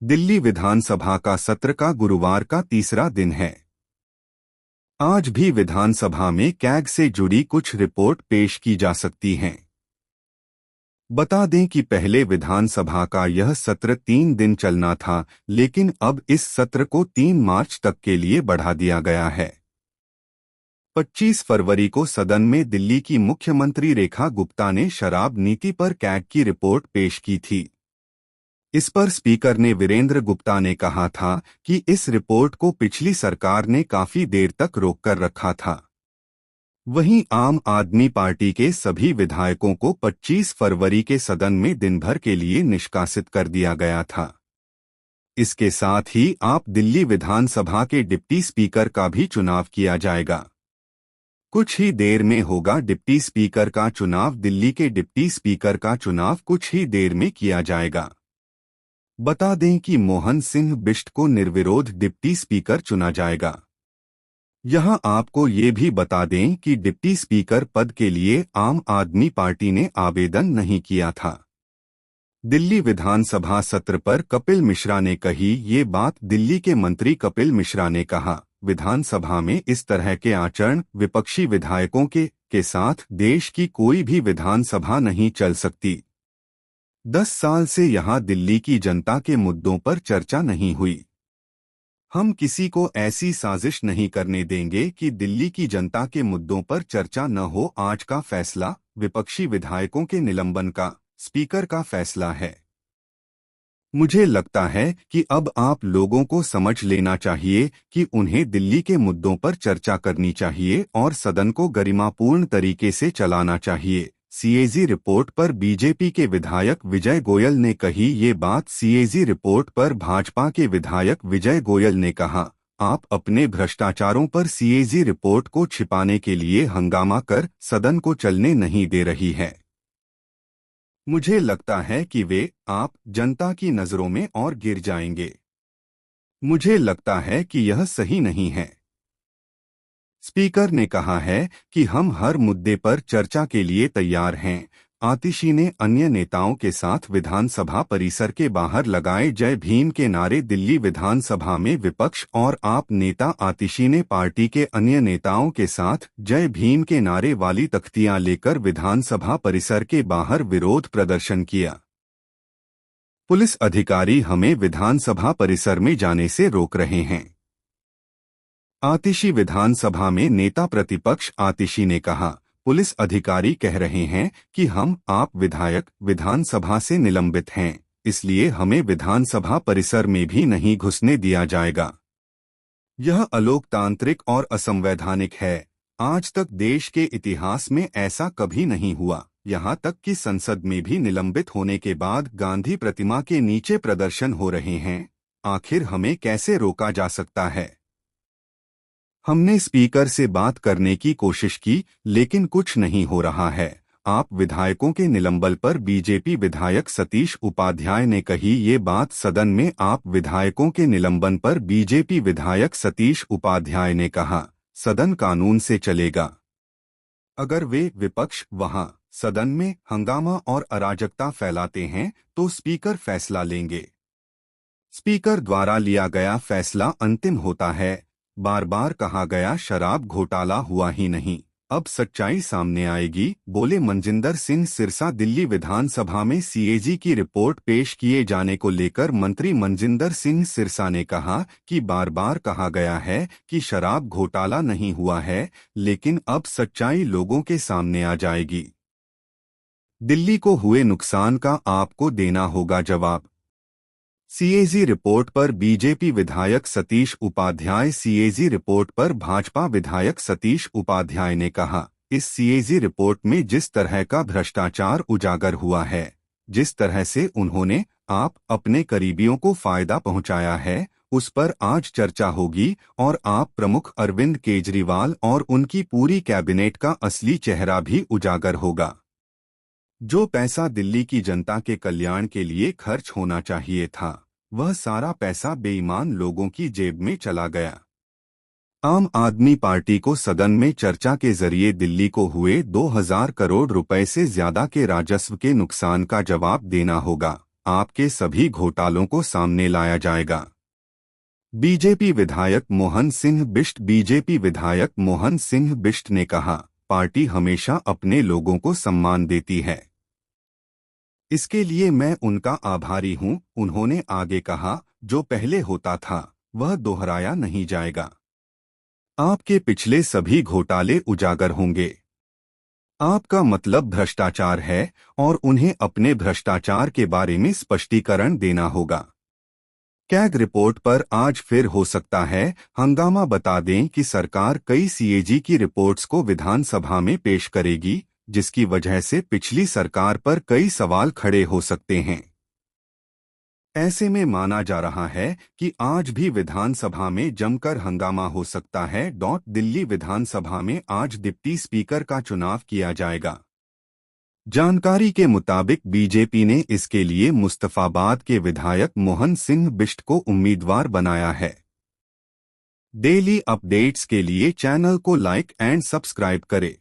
दिल्ली विधानसभा का सत्र का गुरुवार का तीसरा दिन है। आज भी विधानसभा में कैग से जुड़ी कुछ रिपोर्ट पेश की जा सकती हैं। बता दें कि पहले विधानसभा का यह सत्र 3 दिन चलना था, लेकिन अब इस सत्र को 3 मार्च तक के लिए बढ़ा दिया गया है। 25 फरवरी को सदन में दिल्ली की मुख्यमंत्री रेखा गुप्ता ने शराब नीति पर कैग की रिपोर्ट पेश की थी। इस पर स्पीकर ने वीरेंद्र गुप्ता ने कहा था कि इस रिपोर्ट को पिछली सरकार ने काफी देर तक रोक कर रखा था। वहीं आम आदमी पार्टी के सभी विधायकों को 25 फरवरी के सदन में दिन भर के लिए निष्कासित कर दिया गया था। इसके साथ ही आप दिल्ली विधानसभा के डिप्टी स्पीकर का भी चुनाव किया जाएगा। कुछ ही देर में होगा डिप्टी स्पीकर का चुनाव। दिल्ली के डिप्टी स्पीकर का चुनाव कुछ ही देर में किया जाएगा। बता दें कि मोहन सिंह बिष्ट को निर्विरोध डिप्टी स्पीकर चुना जाएगा। यहां आपको ये भी बता दें कि डिप्टी स्पीकर पद के लिए आम आदमी पार्टी ने आवेदन नहीं किया था। दिल्ली विधानसभा सत्र पर कपिल मिश्रा ने कही ये बात। दिल्ली के मंत्री कपिल मिश्रा ने कहा, विधानसभा में इस तरह के आचरण विपक्षी विधायकों के साथ देश की कोई भी विधानसभा नहीं चल सकती। 10 साल से यहां दिल्ली की जनता के मुद्दों पर चर्चा नहीं हुई। हम किसी को ऐसी साजिश नहीं करने देंगे कि दिल्ली की जनता के मुद्दों पर चर्चा न हो। आज का फैसला विपक्षी विधायकों के निलंबन का स्पीकर का फैसला है। मुझे लगता है कि अब आप लोगों को समझ लेना चाहिए कि उन्हें दिल्ली के मुद्दों पर चर्चा करनी चाहिए और सदन को गरिमापूर्ण तरीके से चलाना चाहिए। सीएजी रिपोर्ट पर बीजेपी के विधायक विजय गोयल ने कही ये बात। सीएजी रिपोर्ट पर भाजपा के विधायक विजय गोयल ने कहा, आप अपने भ्रष्टाचारों पर सीएजी रिपोर्ट को छिपाने के लिए हंगामा कर सदन को चलने नहीं दे रही है। मुझे लगता है कि आप जनता की नजरों में और गिर जाएंगे। मुझे लगता है कि यह सही नहीं है। स्पीकर ने कहा है कि हम हर मुद्दे पर चर्चा के लिए तैयार हैं। आतिशी ने अन्य नेताओं के साथ विधानसभा परिसर के बाहर लगाए जय भीम के नारे। दिल्ली विधानसभा में विपक्ष और आप नेता आतिशी ने पार्टी के अन्य नेताओं के साथ जय भीम के नारे वाली तख्तियां लेकर विधानसभा परिसर के बाहर विरोध प्रदर्शन किया। पुलिस अधिकारी हमें विधानसभा परिसर में जाने से रोक रहे हैं। आतिशी विधानसभा में नेता प्रतिपक्ष आतिशी ने कहा, पुलिस अधिकारी कह रहे हैं कि आप विधायक विधानसभा से निलंबित हैं, इसलिए हमें विधानसभा परिसर में भी नहीं घुसने दिया जाएगा। यह अलोकतांत्रिक और असंवैधानिक है। आज तक देश के इतिहास में ऐसा कभी नहीं हुआ। यहां तक कि संसद में भी निलंबित होने के बाद गांधी प्रतिमा के नीचे प्रदर्शन हो रहे हैं। आखिर हमें कैसे रोका जा सकता है? हमने स्पीकर से बात करने की कोशिश की, लेकिन कुछ नहीं हो रहा है। आप विधायकों के निलंबन पर बीजेपी विधायक सतीश उपाध्याय ने कही ये बात सदन में। आप विधायकों के निलंबन पर बीजेपी विधायक सतीश उपाध्याय ने कहा, सदन कानून से चलेगा। अगर विपक्ष वहां सदन में हंगामा और अराजकता फैलाते हैं तो स्पीकर फैसला लेंगे। स्पीकर द्वारा लिया गया फैसला अंतिम होता है। बार बार कहा गया शराब घोटाला हुआ ही नहीं, अब सच्चाई सामने आएगी, बोले मनजिंदर सिंह सिरसा। दिल्ली विधानसभा में सीएजी की रिपोर्ट पेश किए जाने को लेकर मंत्री मनजिंदर सिंह सिरसा ने कहा कि बार बार कहा गया है कि शराब घोटाला नहीं हुआ है, लेकिन अब सच्चाई लोगों के सामने आ जाएगी। दिल्ली को हुए नुकसान का आपको देना होगा जवाब। सीएजी रिपोर्ट पर बीजेपी विधायक सतीश उपाध्याय। सीएजी रिपोर्ट पर भाजपा विधायक सतीश उपाध्याय ने कहा, इस सीएजी रिपोर्ट में जिस तरह का भ्रष्टाचार उजागर हुआ है, जिस तरह से उन्होंने आप अपने करीबियों को फायदा पहुंचाया है, उस पर आज चर्चा होगी और आप प्रमुख अरविंद केजरीवाल और उनकी पूरी कैबिनेट का असली चेहरा भी उजागर होगा। जो पैसा दिल्ली की जनता के कल्याण के लिए खर्च होना चाहिए था, वह सारा पैसा बेईमान लोगों की जेब में चला गया। आम आदमी पार्टी को सदन में चर्चा के जरिए दिल्ली को हुए 2000 करोड़ रुपए से ज्यादा के राजस्व के नुकसान का जवाब देना होगा। आपके सभी घोटालों को सामने लाया जाएगा। बीजेपी विधायक मोहन सिंह बिष्ट बीजेपी विधायक मोहन सिंह बिष्ट ने कहा, पार्टी हमेशा अपने लोगों को सम्मान देती है। इसके लिए मैं उनका आभारी हूं। उन्होंने आगे कहा, जो पहले होता था वह दोहराया नहीं जाएगा। आपके पिछले सभी घोटाले उजागर होंगे। आपका मतलब भ्रष्टाचार है और उन्हें अपने भ्रष्टाचार के बारे में स्पष्टीकरण देना होगा। कैग रिपोर्ट पर आज फिर हो सकता है हंगामा। बता दें कि सरकार कई सीएजी की रिपोर्ट्स को विधानसभा में पेश करेगी, जिसकी वजह से पिछली सरकार पर कई सवाल खड़े हो सकते हैं। ऐसे में माना जा रहा है कि आज भी विधानसभा में जमकर हंगामा हो सकता है। दिल्ली विधानसभा में आज डिप्टी स्पीकर का चुनाव किया जाएगा। जानकारी के मुताबिक बीजेपी ने इसके लिए मुस्तफाबाद के विधायक मोहन सिंह बिष्ट को उम्मीदवार बनाया है। डेली अपडेट्स के लिए चैनल को लाइक एंड सब्सक्राइब करें।